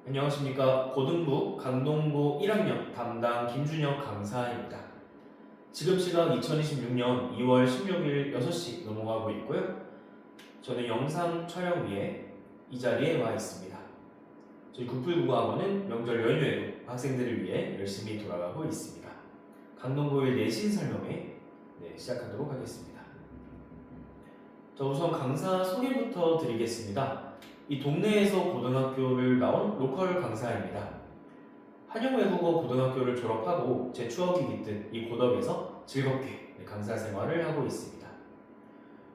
안녕하십니까. 고등부 강동고 1학년 담당 김준혁 강사입니다. 지금 시각 2026년 2월 16일 6시 넘어가고 있고요. 저는 영상 촬영 위해 이 자리에 와 있습니다. 저희 국불국어학원은 명절 연휴에도 학생들을 위해 열심히 돌아가고 있습니다. 강동고1 내신 설명회 시작하도록 하겠습니다. 자, 우선 강사 소개부터 드리겠습니다. 이 동네에서 고등학교를 나온 로컬 강사입니다. 한영외국어 고등학교를 졸업하고 제 추억이 깃든 이 고덕에서 즐겁게 강사 생활을 하고 있습니다.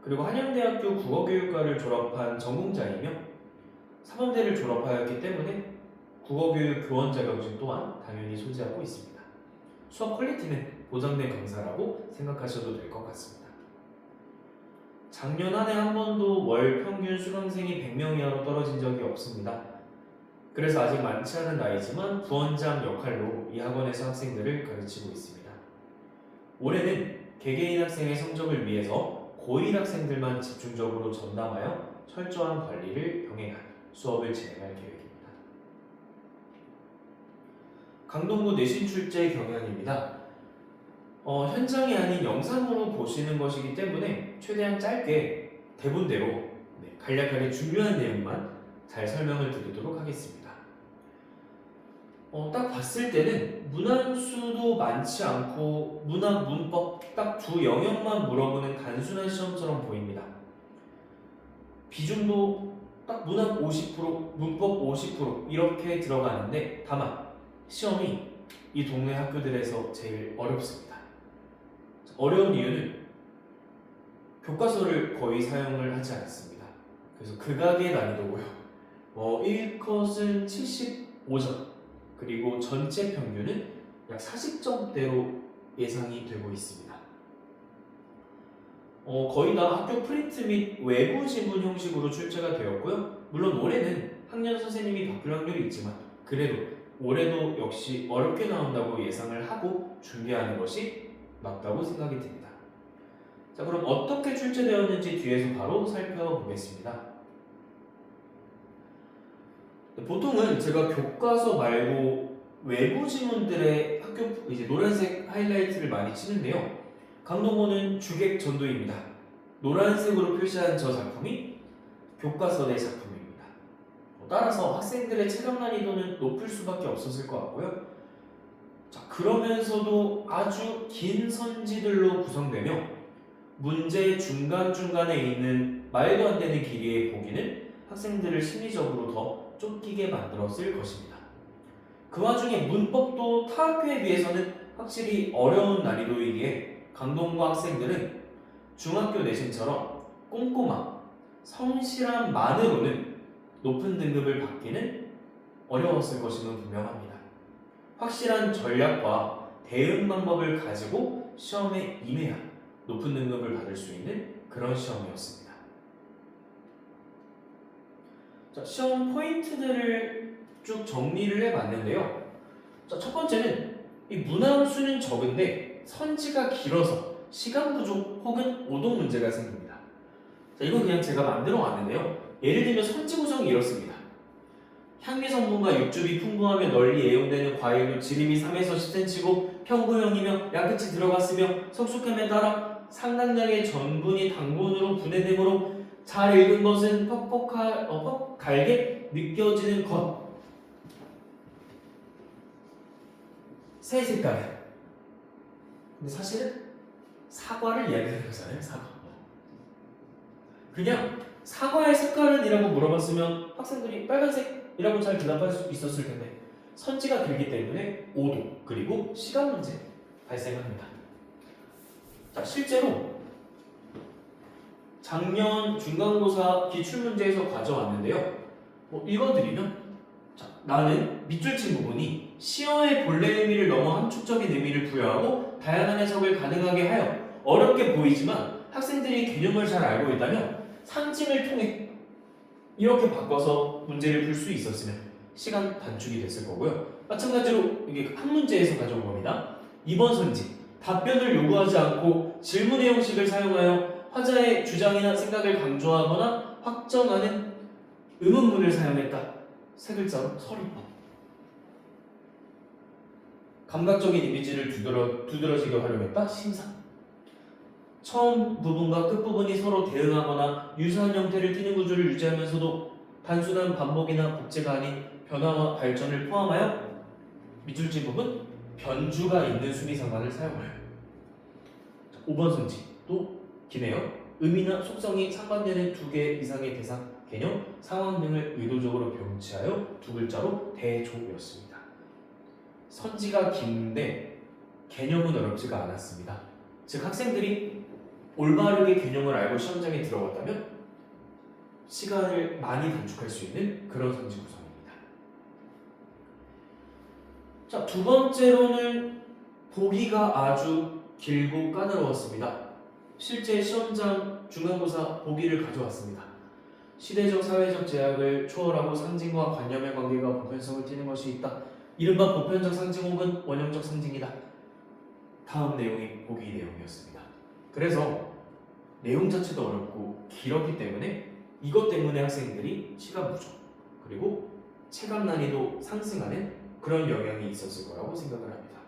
그리고 한양대학교 국어교육과를 졸업한 전공자이며 사범대를 졸업하였기 때문에 국어교육 교원 자격증 또한 당연히 소지하고 있습니다. 수업 퀄리티는 보장된 강사라고 생각하셔도 될 것 같습니다. 작년 한 해 한 번도 월 평균 수강생이 100명 이하로 떨어진 적이 없습니다. 그래서 아직 많지 않은 나이지만 부원장 역할로 이 학원에서 학생들을 가르치고 있습니다. 올해는 개개인 학생의 성적을 위해서 고1 학생들만 집중적으로 전담하여 철저한 관리를 병행한 수업을 진행할 계획입니다. 강동구 내신 출제 경향입니다. 현장이 아닌 영상으로 보시는 것이기 때문에 최대한 짧게 대본대로 간략하게 중요한 내용만 잘 설명을 드리도록 하겠습니다. 딱 봤을 때는 문항수도 많지 않고 문학, 문법 딱 두 영역만 물어보는 단순한 시험처럼 보입니다. 비중도 딱 문학 50%, 문법 50% 이렇게 들어가는데 다만 시험이 이 동네 학교들에서 제일 어렵습니다. 어려운 이유는 교과서를 거의 사용을 하지 않습니다. 그래서 극악의 난이도고요. 1컷은 75점, 그리고 전체 평균은 약 40점대로 예상이 되고 있습니다. 거의 다 학교 프린트 및 외부 지문 형식으로 출제가 되었고요. 물론 올해는 학년 선생님이 바뀔 확률이 있지만 그래도 올해도 역시 어렵게 나온다고 예상을 하고 준비하는 것이 맞다고 생각이 듭니다. 자, 그럼 어떻게 출제되었는지 뒤에서 바로 살펴보겠습니다. 보통은 제가 교과서 말고 외부 지문들의 학교 이제 노란색 하이라이트를 많이 치는데요. 강동고는 주객 전도입니다. 노란색으로 표시한 저 작품이 교과서 내 작품입니다. 따라서 학생들의 체감 난이도는 높을 수밖에 없었을 것 같고요. 자, 그러면서도 아주 긴 선지들로 구성되며 문제 중간중간에 있는 말도 안 되는 길이의 보기는 학생들을 심리적으로 더 쫓기게 만들었을 것입니다. 그 와중에 문법도 타 학교에 비해서는 확실히 어려운 난이도이기에 강동고 학생들은 중학교 내신처럼 꼼꼼함, 성실함만으로는 높은 등급을 받기는 어려웠을 것임은 분명합니다. 확실한 전략과 대응 방법을 가지고 시험에 임해야 높은 등급을 받을 수 있는 그런 시험이었습니다. 자, 시험 포인트들을 쭉 정리를 해봤는데요. 자, 첫 번째는 이 문항수는 적은데 선지가 길어서 시간 부족 혹은 오동 문제가 생깁니다. 자, 이건 그냥 제가 만들어 왔는데요. 예를 들면 선지 구성이 이렇습니다. 향미 성분과 육즙이 풍부하며 널리 애용되는 과일로 지름이 3에서 10cm고 평구형이며 양끝이 들어갔으며 성숙함에 따라 상당량의 전분이 당분으로 분해되므로 잘 익은 것은 달게 느껴지는 것. 새 색깔. 근데 사실은 사과를 이야기하는 거잖아요. 사과. 그냥 사과의 색깔은 이라고 물어봤으면 학생들이 빨간색 이라고 잘 대답할 수 있었을 텐데 선지가 길기 때문에 오도 그리고 시간 문제 발생합니다. 자, 실제로 작년 중간고사 기출문제에서 가져왔는데요. 읽어드리면 자, 나는 밑줄 친 부분이 시어의 본래 의미를 넘어 함축적인 의미를 부여하고 다양한 해석을 가능하게 하여 어렵게 보이지만 학생들이 개념을 잘 알고 있다면 상징을 통해 이렇게 바꿔서 문제를 풀 수 있었으면 시간 단축이 됐을 거고요. 마찬가지로 이게 한 문제에서 가져온 겁니다. 2번 선지. 답변을 요구하지 않고 질문의 형식을 사용하여 화자의 주장이나 생각을 강조하거나 확정하는 의문문을 사용했다. 세 글자로 서리법. 감각적인 이미지를 두드러지게 활용했다. 심상. 처음 부분과 끝 부분이 서로 대응하거나 유사한 형태를 띠는 구조를 유지하면서도 단순한 반복이나 복제가 아닌 변화와 발전을 포함하여 밑줄지 부분 변주가 있는 수미상관을 사용하여. 5번 선지 또 기네요. 의미나 속성이 상반되는 두 개 이상의 대상, 개념, 상황 등을 의도적으로 병치하여 두 글자로 대조였습니다. 선지가 긴데 개념은 어렵지가 않았습니다. 즉 학생들이 올바르게 개념을 알고 시험장에 들어갔다면 시간을 많이 단축할 수 있는 그런 선지 구성입니다. 자, 두 번째로는 보기가 아주 길고 까다로웠습니다. 실제 시험장 중간고사 보기를 가져왔습니다. 시대적 사회적 제약을 초월하고 상징과 관념의 관계가 보편성을 띠는 것이 있다. 이른바 보편적 상징 혹은 원형적 상징이다. 다음 내용이 보기 내용이었습니다. 그래서 내용 자체도 어렵고 길었기 때문에 이것 때문에 학생들이 시간 부족 그리고 체감 난이도 상승하는 그런 영향이 있었을 거라고 생각을 합니다.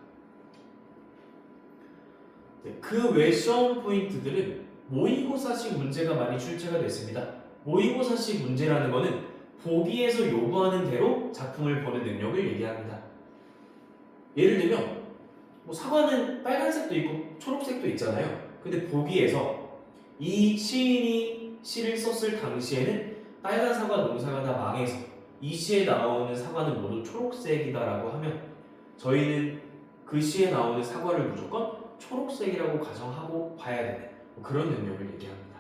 그 외 시험 포인트들은 모의고사식 문제가 많이 출제가 됐습니다. 모의고사식 문제라는 것은 보기에서 요구하는 대로 작품을 보는 능력을 얘기합니다. 예를 들면 사과는 빨간색도 있고 초록색도 있잖아요. 근데 보기에서 이 시인이 시를 썼을 당시에는 빨간 사과 농사가 다 망해서 이 시에 나오는 사과는 모두 초록색이다라고 하면 저희는 그 시에 나오는 사과를 무조건 초록색이라고 가정하고 봐야 되는 그런 능력을 얘기합니다.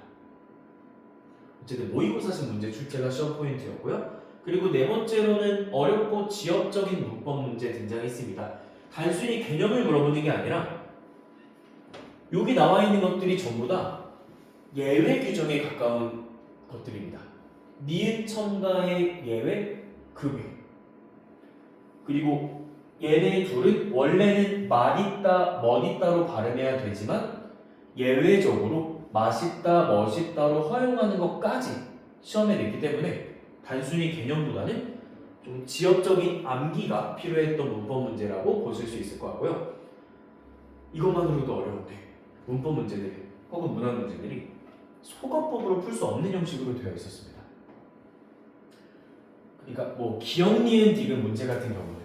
어쨌든 모의고사식 문제 출제가 시험 포인트였고요. 그리고 네 번째로는 어렵고 지역적인 문법 문제 등장했습니다. 단순히 개념을 물어보는 게 아니라 여기 나와 있는 것들이 전부 다 예외 규정에 가까운 것들입니다. 니은 첨가의 예외, 급유. 그리고 얘네 둘은 원래는 맛있다, 멋있다로 발음해야 되지만 예외적으로 맛있다, 멋있다로 허용하는 것까지 시험에 냈기 때문에 단순히 개념보다는 좀 지역적인 암기가 필요했던 문법 문제라고 보실 수 있을 것 같고요. 이것만으로도 어려운데 문법 문제들 혹은 문학 문제들이 소거법으로 풀 수 없는 형식으로 되어 있었습니다. 그러니까 기역, 니은, 디귿 문제 같은 경우는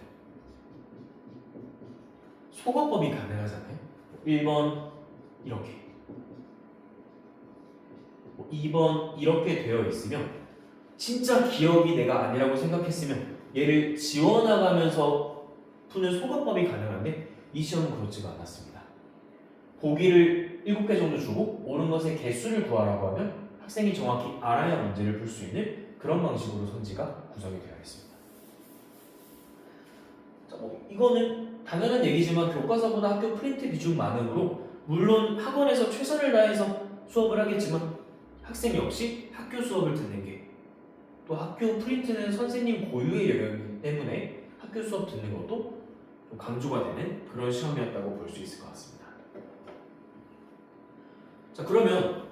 소거법이 가능하잖아요. 1번 이렇게 2번 이렇게 되어 있으면 진짜 기억이 내가 아니라고 생각했으면 얘를 지워나가면서 푸는 소거법이 가능한데 이 시험은 그렇지가 않았습니다. 보기를 7개 정도 주고 옳은 것의 개수를 구하라고 하면 학생이 정확히 알아야 문제를 풀 수 있는 그런 방식으로 선지가 구성이 되어 있습니다. 자, 이거는 당연한 얘기지만 교과서보다 학교 프린트 비중 많으므로 물론 학원에서 최선을 다해서 수업을 하겠지만 학생 역시 학교 수업을 듣는 게 또 학교 프린트는 선생님 고유의 영역이기 때문에 학교 수업 듣는 것도 좀 강조가 되는 그런 시험이었다고 볼 수 있을 것 같습니다. 자, 그러면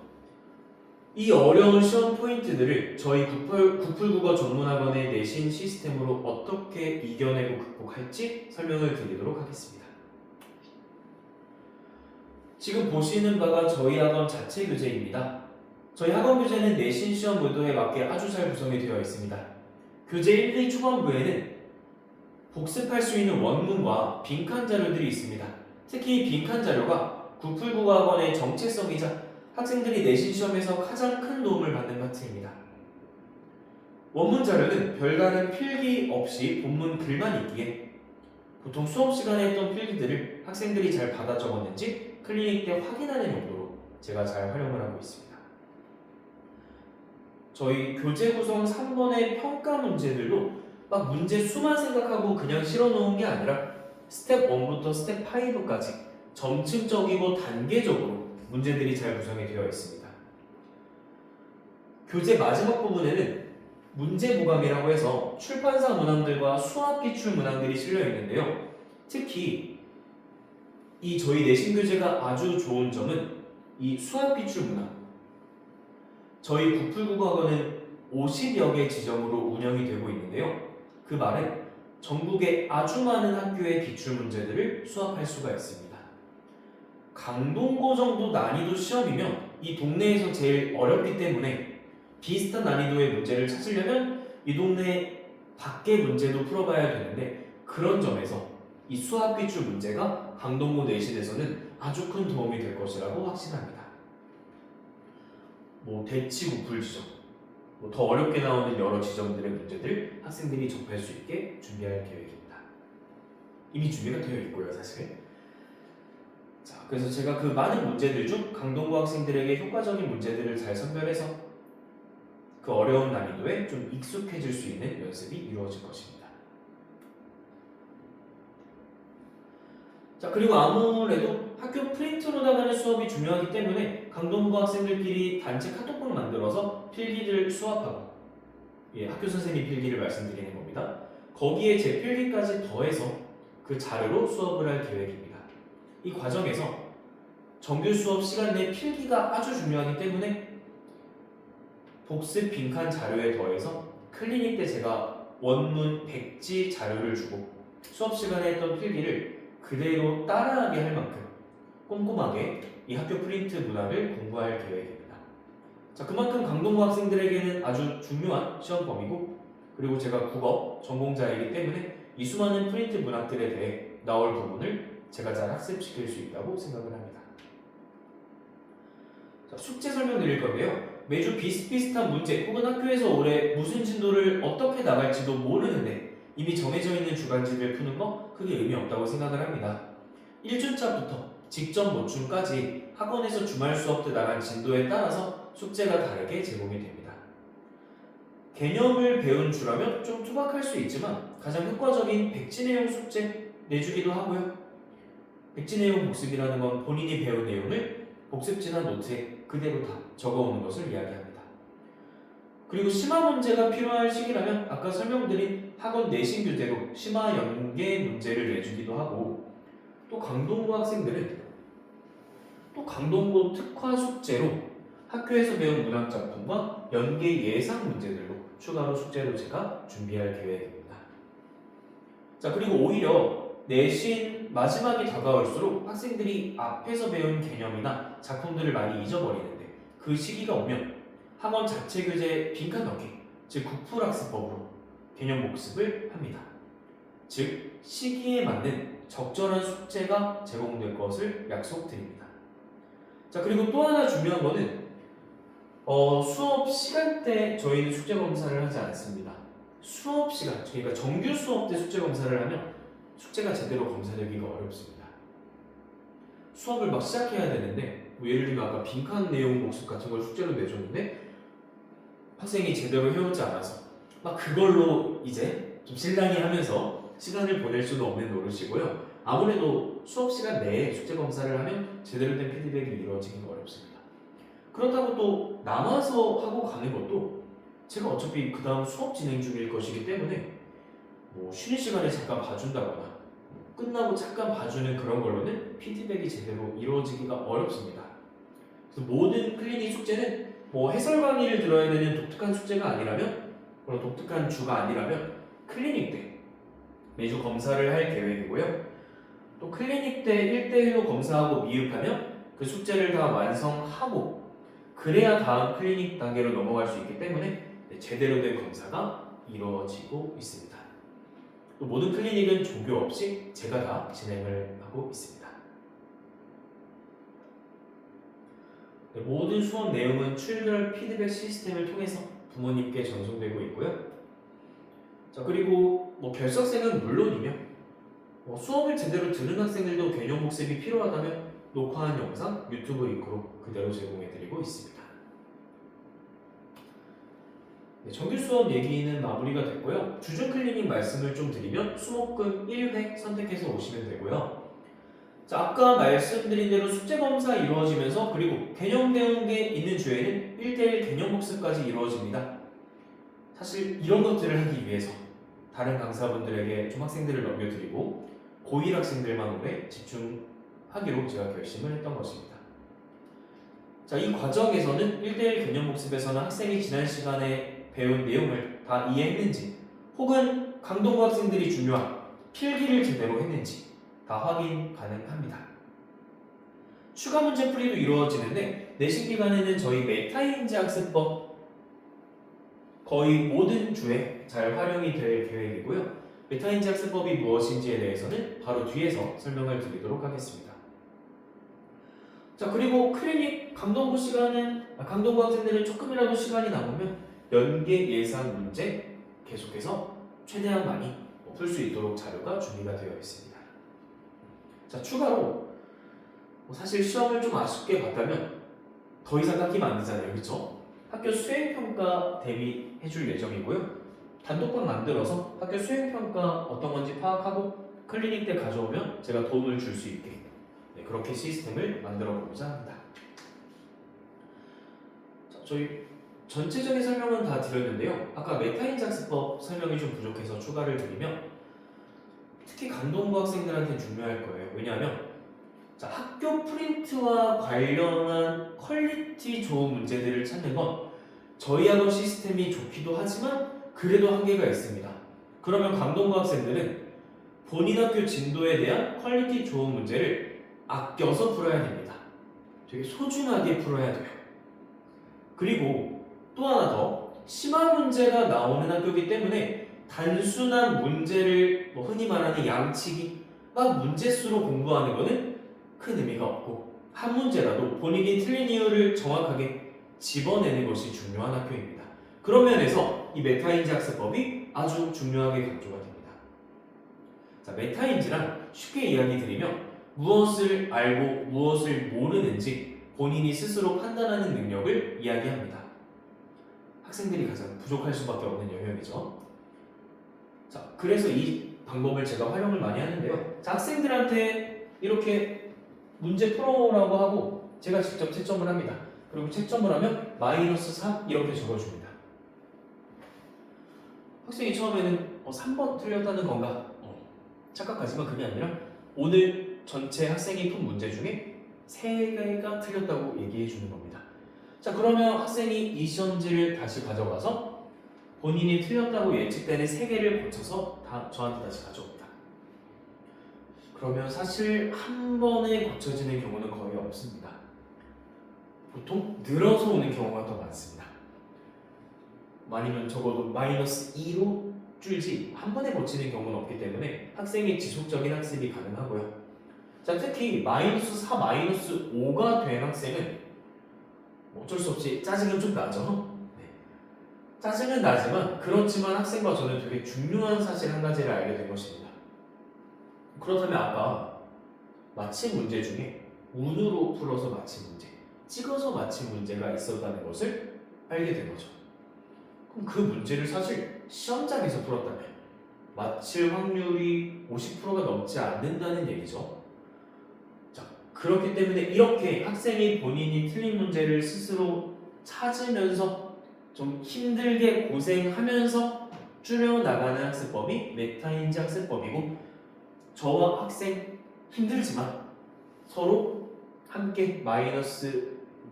이 어려운 시험 포인트들을 저희 구풀국어 전문학원의 내신 시스템으로 어떻게 이겨내고 극복할지 설명을 드리도록 하겠습니다. 지금 보시는 바가 저희 학원 자체 교재입니다. 저희 학원 교재는 내신 시험 의도에 맞게 아주 잘 구성이 되어 있습니다. 교재 1, 2 초반부에는 복습할 수 있는 원문과 빈칸 자료들이 있습니다. 특히 빈칸 자료가 구풀국어학원의 정체성이자 학생들이 내신 시험에서 가장 큰 도움을 받는 파트입니다. 원문 자료는 별다른 필기 없이 본문 글만 있기에 보통 수업 시간에 했던 필기들을 학생들이 잘 받아 적었는지 클리닉 때 확인하는 용도로 제가 잘 활용을 하고 있습니다. 저희 교재 구성 3번의 평가 문제들도 막 문제 수만 생각하고 그냥 실어놓은 게 아니라 스텝 1부터 스텝 5까지 점층적이고 단계적으로 문제들이 잘 구성이 되어 있습니다. 교재 마지막 부분에는 문제보감이라고 해서 출판사 문항들과 수학기출 문항들이 실려 있는데요. 특히 이 저희 내신 교재가 아주 좋은 점은 이 수학기출 문항. 저희 구풀국어학원은 50여 개 지점으로 운영이 되고 있는데요. 그 말은 전국의 아주 많은 학교의 기출 문제들을 수합할 수가 있습니다. 강동고 정도 난이도 시험이면 이 동네에서 제일 어렵기 때문에 비슷한 난이도의 문제를 찾으려면 이 동네 밖의 문제도 풀어봐야 되는데, 그런 점에서 이 수학 기출 문제가 강동고 내신에서는 아주 큰 도움이 될 것이라고 확신합니다. 대치구 불지점, 더 어렵게 나오는 여러 지점들의 문제들 학생들이 접할 수 있게 준비할 계획입니다. 이미 준비가 되어 있고요, 사실. 자, 그래서 제가 그 많은 문제들 중 강동고 학생들에게 효과적인 문제들을 잘 선별해서 그 어려운 난이도에 좀 익숙해질 수 있는 연습이 이루어질 것입니다. 자, 그리고 아무래도 학교 프린트로 나가는 수업이 중요하기 때문에 강동고 학생들끼리 단체 카톡방 만들어서 필기를 수합하고, 학교 선생님 필기를 말씀드리는 겁니다. 거기에 제 필기까지 더해서 그 자료로 수업을 할 계획입니다. 이 과정에서 정규 수업 시간 내 필기가 아주 중요하기 때문에 복습 빈칸 자료에 더해서 클리닉 때 제가 원문 100지 자료를 주고 수업 시간에 했던 필기를 그대로 따라하게 할 만큼 꼼꼼하게 이 학교 프린트 문학을 공부할 계획입니다. 자, 그만큼 강동고 학생들에게는 아주 중요한 시험 범위고, 그리고 제가 국어 전공자이기 때문에 이 수많은 프린트 문학들에 대해 나올 부분을 제가 잘 학습시킬 수 있다고 생각을 합니다. 자, 숙제 설명드릴 건데요. 매주 비슷비슷한 문제 혹은 학교에서 올해 무슨 진도를 어떻게 나갈지도 모르는데 이미 정해져 있는 주간지를 푸는 거 크게 의미 없다고 생각을 합니다. 1주차부터 직접 모충까지 학원에서 주말 수업 때 나간 진도에 따라서 숙제가 다르게 제공이 됩니다. 개념을 배운 주라면 좀 투박할 수 있지만 가장 효과적인 백지 내용 숙제 내주기도 하고요. 백지 내용 복습이라는 건 본인이 배운 내용을 복습지나 노트에 그대로 다 적어오는 것을 이야기합니다. 그리고 심화 문제가 필요할 시기라면 아까 설명드린 학원 내신 교재로 심화 연계 문제를 내주기도 하고, 또 강동고 학생들은 또 강동고 특화 숙제로 학교에서 배운 문학작품과 연계 예상 문제들로 추가로 숙제로 제가 준비할 계획입니다. 자, 그리고 오히려 내신 마지막이 다가올수록 학생들이 앞에서 배운 개념이나 작품들을 많이 잊어버리는데, 그 시기가 오면 학원 자체 교재 빈칸 넣기, 즉 국풀학습법으로 개념 복습을 합니다. 즉 시기에 맞는 적절한 숙제가 제공될 것을 약속드립니다. 자, 그리고 또 하나 중요한 거는 수업 시간대 저희는 숙제 검사를 하지 않습니다. 수업 시간, 저희가 정규 수업 때 숙제 검사를 하면 숙제가 제대로 검사되기가 어렵습니다. 수업을 막 시작해야 되는데, 예를 들면 아까 빈칸 내용 복습 같은 걸 숙제로 내줬는데 학생이 제대로 해오지 않아서 막 그걸로 이제 좀 실랑이 하면서 시간을 보낼 수도 없는 노릇이고요. 아무래도 수업 시간 내에 숙제 검사를 하면 제대로 된 피드백이 이루어지기가 어렵습니다. 그렇다고 또 남아서 하고 가는 것도 제가 어차피 그 다음 수업 진행 중일 것이기 때문에 쉬는 시간에 잠깐 봐준다거나 끝나고 잠깐 봐주는 그런 걸로는 피드백이 제대로 이루어지기가 어렵습니다. 그래서 모든 클리닉 숙제는 해설 강의를 들어야 되는 독특한 숙제가 아니라면, 그런 독특한 주가 아니라면 클리닉 때 매주 검사를 할 계획이고요. 또 클리닉 때 1대1로 검사하고 미흡하면 그 숙제를 다 완성하고 그래야 다음 클리닉 단계로 넘어갈 수 있기 때문에 제대로 된 검사가 이루어지고 있습니다. 또 모든 클리닉은 조교 없이 제가 다 진행을 하고 있습니다. 모든 수업 내용은 출결 피드백 시스템을 통해서 부모님께 전송되고 있고요. 자, 그리고 결석생은 물론이며 수업을 제대로 들은 학생들도 개념 복습이 필요하다면 녹화한 영상 유튜브 링크로 그대로 제공해드리고 있습니다. 정규 수업 얘기는 마무리가 됐고요. 주중 클리닉 말씀을 좀 드리면 수목금 1회 선택해서 오시면 되고요. 자, 아까 말씀드린 대로 숙제 검사 이루어지면서 그리고 개념 배운 게 있는 주에는 1대1 개념 복습까지 이루어집니다. 사실 이런 것들을 하기 위해서 다른 강사분들에게 좀 학생들을 넘겨드리고 고1 학생들만 올해 집중하기로 제가 결심을 했던 것입니다. 자, 이 과정에서는 1대1 개념 복습에서는 학생이 지난 시간에 배운 내용을 다 이해했는지, 혹은 강동구 학생들이 중요한 필기를 제대로 했는지 다 확인 가능합니다. 추가 문제 풀이도 이루어지는데 내신 기간에는 저희 메타인지 학습법 거의 모든 주에 잘 활용이 될 계획이고요. 메타인지 학습법이 무엇인지에 대해서는 바로 뒤에서 설명을 드리도록 하겠습니다. 자, 그리고 클리닉 강동구 강동구 학생들은 조금이라도 시간이 남으면 연계 예상 문제 계속해서 최대한 많이 풀 수 있도록 자료가 준비가 되어 있습니다. 자, 추가로 사실 시험을 좀 아쉽게 봤다면 더 이상 깎이면 안 되잖아요, 그렇죠? 학교 수행평가 대비해 줄 예정이고요. 단톡방 만들어서 학교 수행평가 어떤 건지 파악하고 클리닉 때 가져오면 제가 도움을 줄 수 있게 그렇게 시스템을 만들어 보고자 합니다. 자, 저희 전체적인 설명은 다 드렸는데요. 아까 메타인지 학습법 설명이 좀 부족해서 추가를 드리면 특히 강동구 학생들한테 중요할 거예요. 왜냐하면 자, 학교 프린트와 관련한 퀄리티 좋은 문제들을 찾는 건 저희 학원 시스템이 좋기도 하지만 그래도 한계가 있습니다. 그러면 강동구 학생들은 본인 학교 진도에 대한 퀄리티 좋은 문제를 아껴서 풀어야 됩니다. 되게 소중하게 풀어야 돼요. 그리고 또 하나 더 심화 문제가 나오는 학교이기 때문에 단순한 문제를 흔히 말하는 양치기 막 문제수로 공부하는 거는 큰 의미가 없고 한 문제라도 본인이 틀린 이유를 정확하게 집어내는 것이 중요한 학교입니다. 그런 면에서 이 메타인지 학습법이 아주 중요하게 강조가 됩니다. 자, 메타인지란 쉽게 이야기 드리면 무엇을 알고 무엇을 모르는지 본인이 스스로 판단하는 능력을 이야기합니다. 학생들이 가장 부족할 수밖에 없는 영역이죠. 자, 그래서 이 방법을 제가 활용을 많이 하는데요. 자, 학생들한테 이렇게 문제 풀어오라고 하고 제가 직접 채점을 합니다. 그리고 채점을 하면 -3 이렇게 적어줍니다. 학생이 처음에는 3번 틀렸다는 건가 착각하지만 그게 아니라 오늘 전체 학생이 푼 문제 중에 3개가 틀렸다고 얘기해 주는 겁니다. 자, 그러면 학생이 이 시험지를 다시 가져가서 본인이 틀렸다고 예측되는 3개를 고쳐서 저한테 다시 가져옵니다. 그러면 사실 한 번에 고쳐지는 경우는 거의 없습니다. 보통 늘어서 오는 경우가 더 많습니다. 아니면 적어도 -2로 줄지 한 번에 고치는 경우는 없기 때문에 학생의 지속적인 학습이 가능하고요. 자, 특히 -4, -5가 된 학생은 어쩔 수 없이 짜증은 좀 나죠. 네. 짜증은 나지만 그렇지만 학생과 저는 되게 중요한 사실 한 가지를 알게 된 것입니다. 그렇다면 아까 맞힌 문제 중에 운으로 풀어서 맞힌 문제, 찍어서 맞힌 문제가 있었다는 것을 알게 된 거죠. 그럼 그 문제를 사실 시험장에서 풀었다면 맞힐 확률이 50%가 넘지 않는다는 얘기죠. 자, 그렇기 때문에 이렇게 학생이 본인이 틀린 문제를 스스로 찾으면서 좀 힘들게 고생하면서 줄여나가는 학습법이 메타인지 학습법이고 저와 학생 힘들지만 서로 함께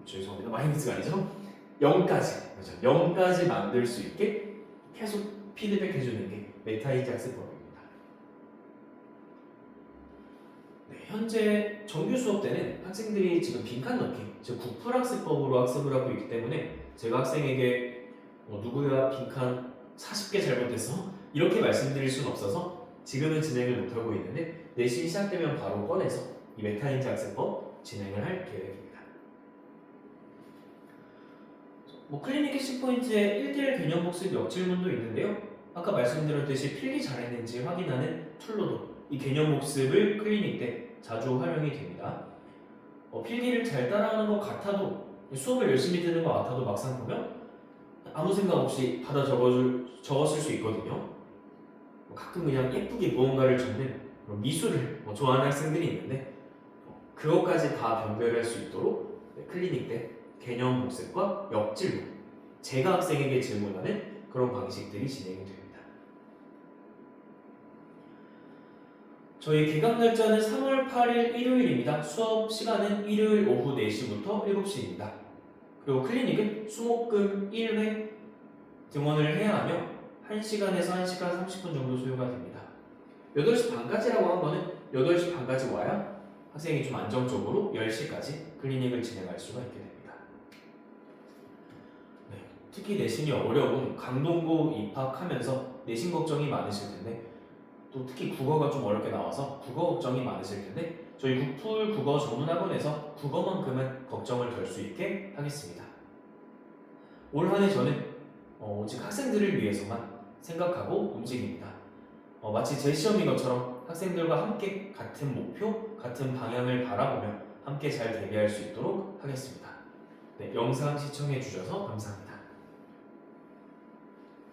죄송합니다. 마이너스가 아니죠. 0까지, 그렇죠. 0까지 만들 수 있게 계속 피드백 해주는 게 메타인지 학습법입니다. 네, 현재 정규 수업 때는 학생들이 지금 빈칸 넣기, 즉 국풀 학습법으로 학습을 하고 있기 때문에 제가 학생에게 누구야 빈칸 40개 잘못했어? 이렇게 말씀드릴 수는 없어서 지금은 진행을 못하고 있는데 내신 시작되면 바로 꺼내서 이 메타인지 학습법 진행을 할 계획입니다. 클리닉 캐시 포인트에 1대1 개념 복습 역질문도 있는데요. 아까 말씀드렸듯이 필기 잘했는지 확인하는 툴로도 이 개념 복습을 클리닉 때 자주 활용이 됩니다. 필기를 잘 따라하는 것 같아도 수업을 열심히 듣는 것 같아도 막상 보면 아무 생각 없이 받아 적었을 수 있거든요. 가끔 그냥 예쁘게 무언가를 적는 미술을 좋아하는 학생들이 있는데 그것까지 다 변별할 수 있도록 클리닉 때 개념 복습과 역질문, 제가 학생에게 질문하는 그런 방식들이 진행이 됩니다. 저희 개강 날짜는 3월 8일 일요일입니다. 수업 시간은 일요일 오후 4시부터 7시입니다. 그리고 클리닉은 수목금 1회 등원을 해야 하며 1시간에서 1시간 30분 정도 소요가 됩니다. 8시 반까지라고 한 거는 8시 반까지 와야 학생이 좀 안정적으로 10시까지 클리닉을 진행할 수가 있게 됩니다. 네, 특히 내신이 어려운 강동고 입학하면서 내신 걱정이 많으실 텐데 또 특히 국어가 좀 어렵게 나와서 국어 걱정이 많으실 텐데 저희 국풀 국어 전문학원에서 국어만큼은 걱정을 덜 수 있게 하겠습니다. 올 한 해 저는 오직 학생들을 위해서만 생각하고 움직입니다. 마치 제 시험인 것처럼 학생들과 함께 같은 목표, 같은 방향을 바라보며 함께 잘 대비할 수 있도록 하겠습니다. 네, 영상 시청해 주셔서 감사합니다.